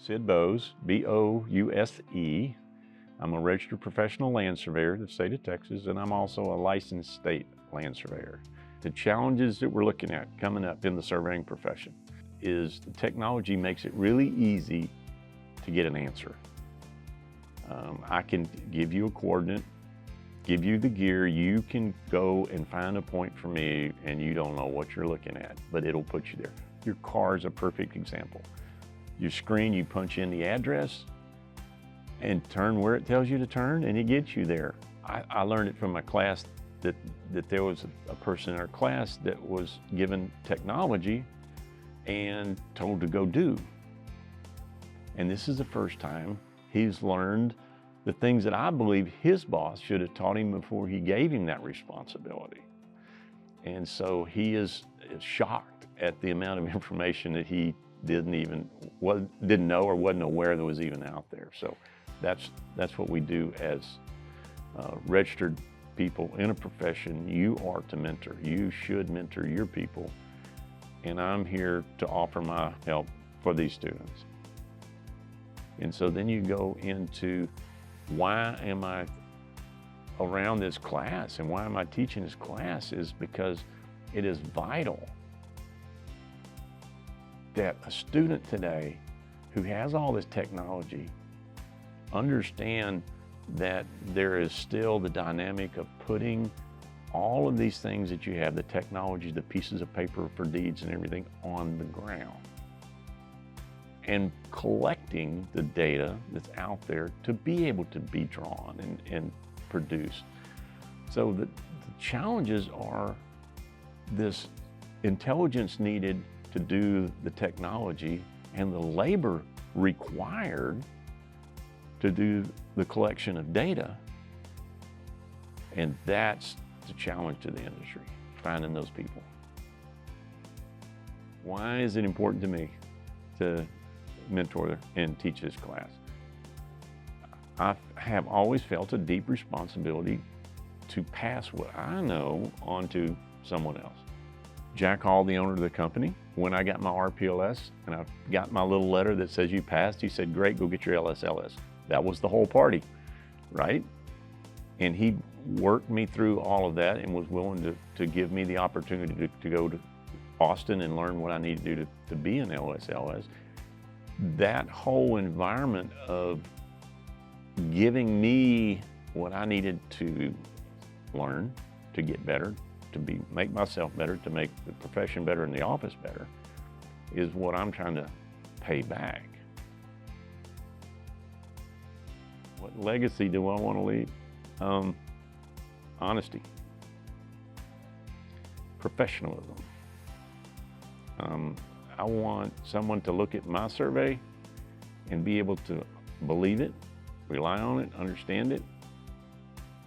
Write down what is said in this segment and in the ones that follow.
Sid Bouse, B-O-U-S-E. I'm a registered professional land surveyor in the state of Texas, and I'm also a licensed state land surveyor. The challenges that we're looking at coming up in the surveying profession is the technology makes it really easy to get an answer. I can give you a coordinate, give you the gear, you can go and find a point for me and you don't know what you're looking at, but it'll put you there. Your car is a perfect example. Your screen, you punch in the address and turn where it tells you to turn and it gets you there. I learned it from my class that there was a person in our class that was given technology and told to go do. And this is the first time he's learned the things that I believe his boss should have taught him before he gave him that responsibility. And so he is shocked at the amount of information that he didn't know or wasn't aware that was even out there. So that's what we do as registered people in a profession. You are to mentor. You should mentor your people. And I'm here to offer my help for these students. And so then you go into, why am I around this class and why am I teaching this class? Is because it is vital that a student today who has all this technology understand that there is still the dynamic of putting all of these things that you have, the technology, the pieces of paper for deeds and everything, on the ground, and collecting the data that's out there to be able to be drawn and produced. So the challenges are this intelligence needed to do the technology and the labor required to do the collection of data. And that's the challenge to the industry, finding those people. Why is it important to me to mentor and teach this class? I have always felt a deep responsibility to pass what I know on to someone else. Jack Hall, the owner of the company, when I got my RPLS and I got my little letter that says you passed, he said, great, go get your LSLS. That was the whole party, right? And he worked me through all of that and was willing to give me the opportunity to go to Austin and learn what I need to do to be an LSLS. That whole environment of giving me what I needed to learn, to get better, to make myself better, to make the profession better and the office better, is what I'm trying to pay back. What legacy do I want to leave? Honesty, professionalism. I want someone to look at my survey and be able to believe it, rely on it, understand it.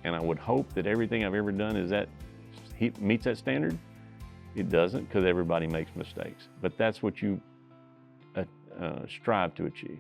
And I would hope that everything I've ever done meets that standard. It doesn't, because everybody makes mistakes. But that's what you strive to achieve.